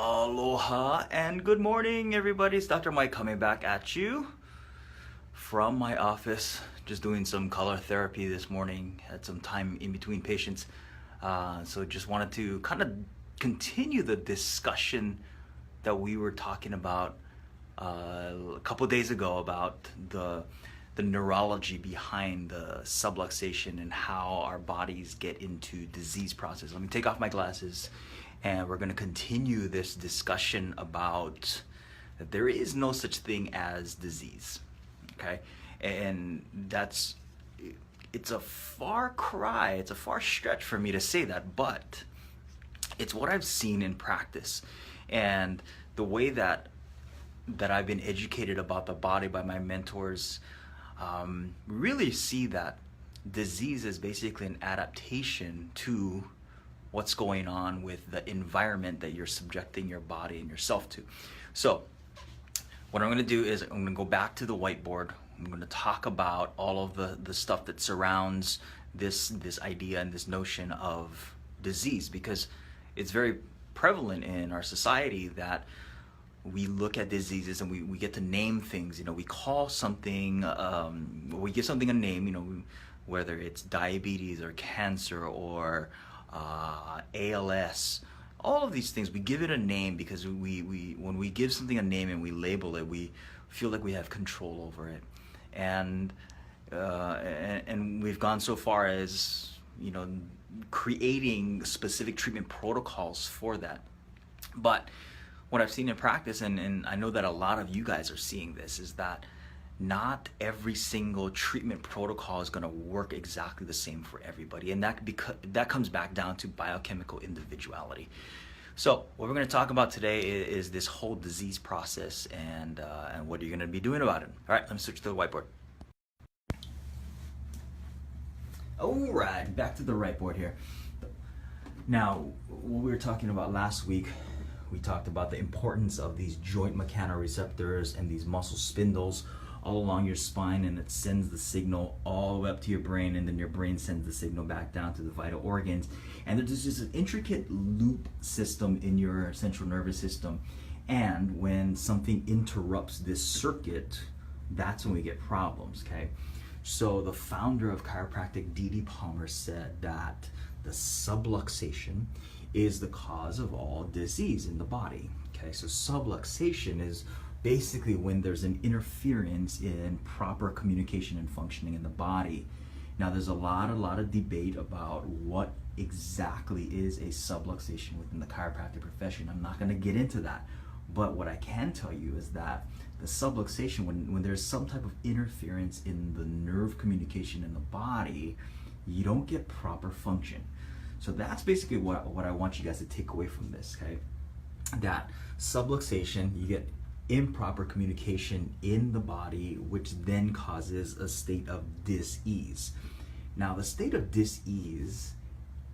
Aloha and good morning, everybody. It's Dr. Mike coming back at you from my office. Just doing some color therapy this morning. Had some time in between patients. So just wanted to kind of continue the discussion that we were talking about a couple days ago about the neurology behind the subluxation and how our bodies get into disease process. Let me take off my glasses and we're going to continue this discussion about that there is no such thing as disease. Okay? And it's a far cry, it's a far stretch for me to say that, but it's what I've seen in practice. And the way that I've been educated about the body by my mentors, really see that disease is basically an adaptation to what's going on with the environment that you're subjecting your body and yourself to. So what I'm going to do is I'm going to go back to the whiteboard. I'm going to talk about all of the stuff that surrounds this idea and this notion of disease, because it's very prevalent in our society that we look at diseases and we get to name things. You know, we call something, we give something a name, you know, whether it's diabetes or cancer or ALS, all of these things, we give it a name because when we give something a name and we label it, we feel like we have control over it. And we've gone so far as, you know, creating specific treatment protocols for that. But what I've seen in practice, and I know that a lot of you guys are seeing this, is that not every single treatment protocol is going to work exactly the same for everybody, and that comes back down to biochemical individuality. So what we're going to talk about today is this whole disease process and what you're going to be doing about it. All right, let me switch to the whiteboard. All right, back to the whiteboard here. Now, what we were talking about last week, we talked about the importance of these joint mechanoreceptors and these muscle spindles all along your spine, and it sends the signal all the way up to your brain, and then your brain sends the signal back down to the vital organs. And there's just an intricate loop system in your central nervous system, and when something interrupts this circuit, that's when we get problems, okay? So the founder of chiropractic, D.D. Palmer, said that the subluxation is the cause of all disease in the body. Okay, so subluxation is basically when there's an interference in proper communication and functioning in the body. Now there's a lot of debate about what exactly is a subluxation within the chiropractic profession. I'm not going to get into that, but what I can tell you is that the subluxation, when there's some type of interference in the nerve communication in the body, you don't get proper function. So that's basically what I want you guys to take away from this, okay? That subluxation, you get improper communication in the body, which then causes a state of dis-ease. Now, the state of dis-ease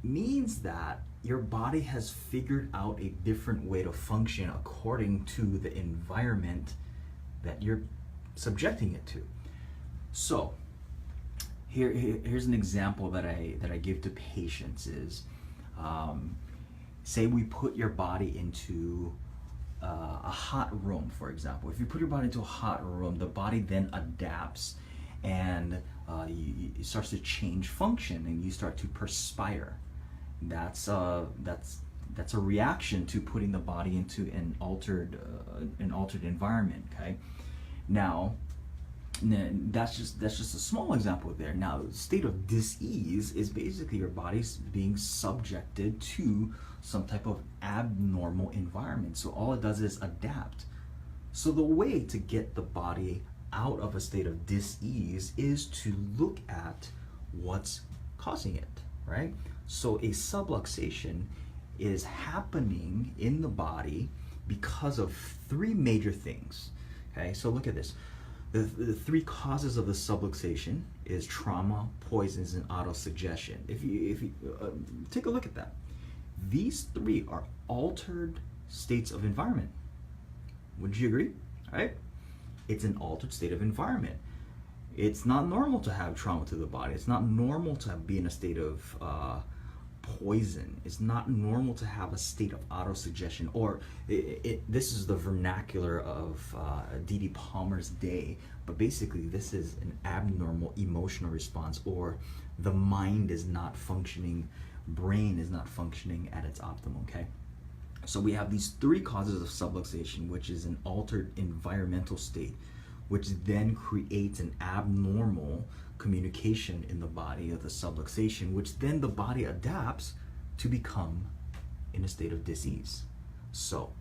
means that your body has figured out a different way to function according to the environment that you're subjecting it to. So, here's an example that I give to patients is, say we put your body into a hot room, for example. If you put your body into a hot room, the body then adapts and it starts to change function, and you start to perspire. That's a reaction to putting the body into an altered environment. Okay, now that's just a small example there. Now, the state of dis-ease is basically your body's being subjected to some type of abnormal environment. So all it does is adapt. So the way to get the body out of a state of dis-ease is to look at what's causing it, right? So a subluxation is happening in the body because of three major things. Okay, so look at this. The three causes of the subluxation is trauma, poisons, and autosuggestion. If you take a look at that, these three are altered states of environment. Would you agree? All right? It's an altered state of environment. It's not normal to have trauma to the body. It's not normal to be in a state of poison. It's not normal to have a state of autosuggestion, or this is the vernacular of D.D. Palmer's day, but basically this is an abnormal emotional response, or the mind is not functioning, brain is not functioning at its optimum, okay? So we have these three causes of subluxation, which is an altered environmental state, which then creates an abnormal communication in the body of the subluxation, which then the body adapts to become in a state of disease. So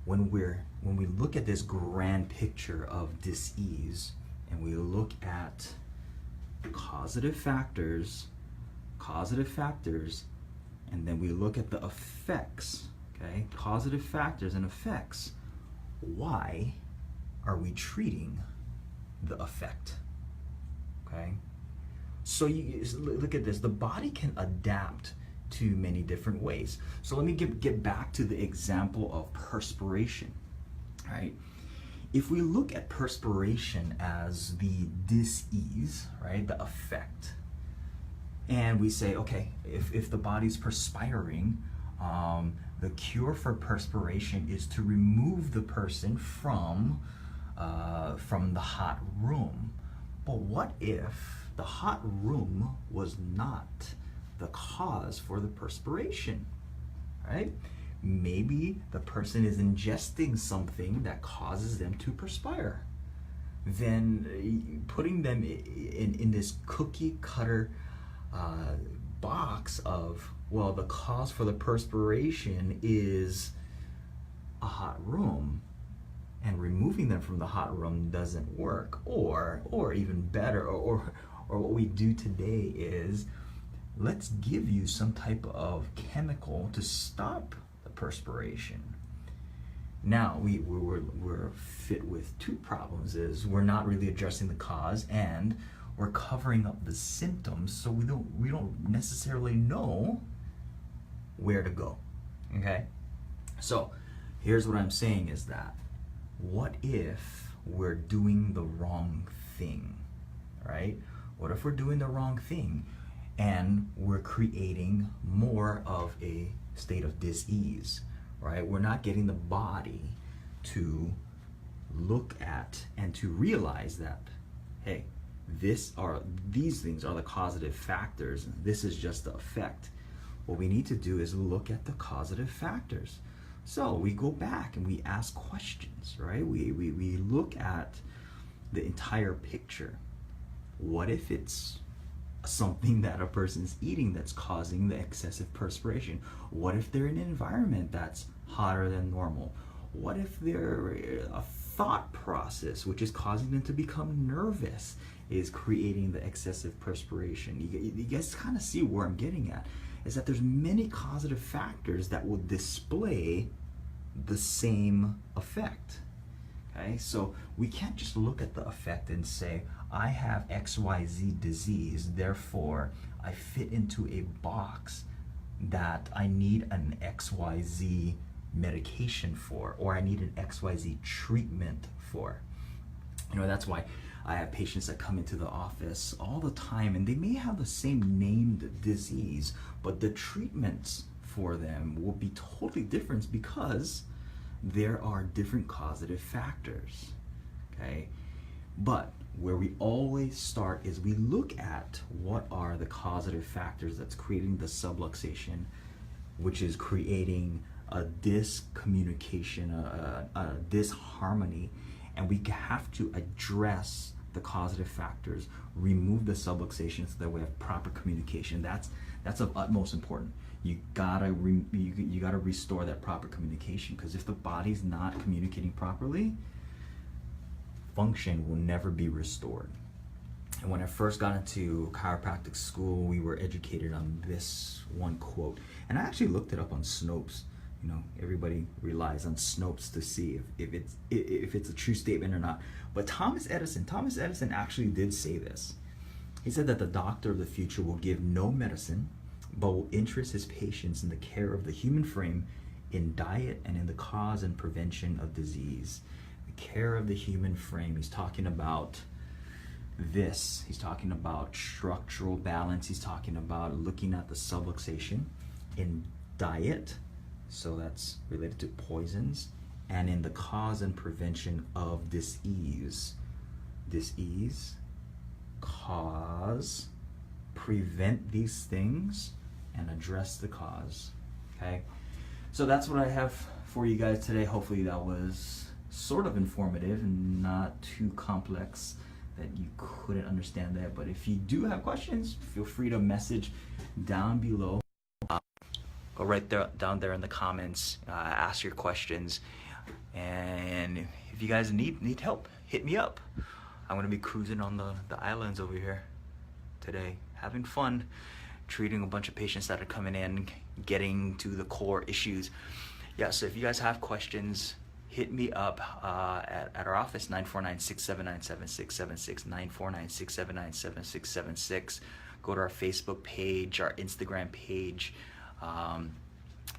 when we look at this grand picture of disease, and we look at causative factors, and then we look at the effects, okay? Causative factors and effects. Why are we treating the effect? Okay? So you look at this. The body can adapt to many different ways. So let me get back to the example of perspiration, right? If we look at perspiration as the dis-ease, right, the effect, and we say, okay, if the body's perspiring, the cure for perspiration is to remove the person from the hot room. But what if the hot room was not the cause for the perspiration, right? Maybe the person is ingesting something that causes them to perspire. Then putting them in this cookie cutter box of, well, the cause for the perspiration is a hot room, and removing them from the hot room doesn't work, or even better, or what we do today is, let's give you some type of chemical to stop the perspiration. Now we're fit with two problems: is we're not really addressing the cause, and we're covering up the symptoms, so we don't necessarily know where to go. Okay? So here's what I'm saying is that, what if we're doing the wrong thing, right? What if we're doing the wrong thing and we're creating more of a state of dis-ease, right? We're not getting the body to look at and to realize that, hey, these things are the causative factors, and this is just the effect. What we need to do is look at the causative factors. So we go back and we ask questions, right? We look at the entire picture. What if it's something that a person's eating that's causing the excessive perspiration? What if they're in an environment that's hotter than normal? What if they're a thought process which is causing them to become nervous is creating the excessive perspiration? You guys kind of see where I'm getting at, is that there's many causative factors that will display the same effect. Okay, so we can't just look at the effect and say, I have XYZ disease, therefore I fit into a box that I need an XYZ medication for, or I need an XYZ treatment for. You know, that's why I have patients that come into the office all the time, and they may have the same named disease, but the treatments for them will be totally different because there are different causative factors. Okay, but where we always start is we look at what are the causative factors that's creating the subluxation, which is creating a discommunication, a disharmony, and we have to address the causative factors, remove the subluxation so that we have proper communication. That's of utmost importance. You gotta restore that proper communication, because if the body's not communicating properly, function will never be restored. And when I first got into chiropractic school, we were educated on this one quote, and I actually looked it up on Snopes. You know, everybody relies on Snopes to see if it's a true statement or not. But Thomas Edison actually did say this. He said that the doctor of the future will give no medicine, but will interest his patients in the care of the human frame, in diet, and in the cause and prevention of disease. The care of the human frame. He's talking about this. He's talking about structural balance. He's talking about looking at the subluxation in diet, so that's related to poisons, and in the cause and prevention of disease. Disease, cause, prevent these things, and address the cause. Okay, so that's what I have for you guys today. Hopefully that was sort of informative and not too complex that you couldn't understand that. But if you do have questions, feel free to message down below. Go right there, down there in the comments, ask your questions, and if you guys need help, hit me up. I'm gonna be cruising on the islands over here today, having fun, treating a bunch of patients that are coming in, getting to the core issues. Yeah, so if you guys have questions, hit me up at our office, 949-679-7676, 949-679-7676. Go to our Facebook page, our Instagram page. And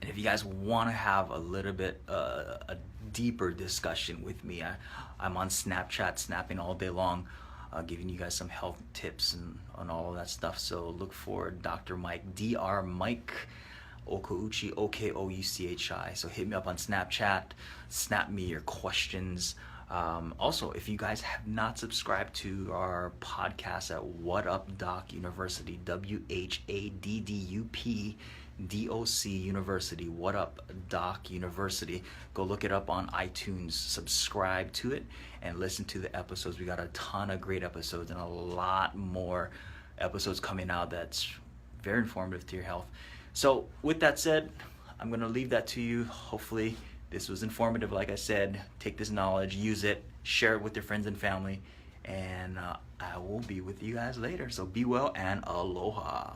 if you guys want to have a little bit a deeper discussion with me, I'm on Snapchat, snapping all day long, giving you guys some health tips and all of that stuff. So look for Dr. Mike, Dr. Mike Okouchi, Okouchi. So hit me up on Snapchat, snap me your questions. Also, if you guys have not subscribed to our podcast at What Up Doc University, WHADDUP University, What Up Doc University, go look it up on iTunes, subscribe to it, and listen to the episodes. We got a ton of great episodes and a lot more episodes coming out that's very informative to your health. So with that said, I'm going to leave that to you. Hopefully this was informative. Like I said, take this knowledge, use it, share it with your friends and family, and I will be with you guys later. So be well and aloha.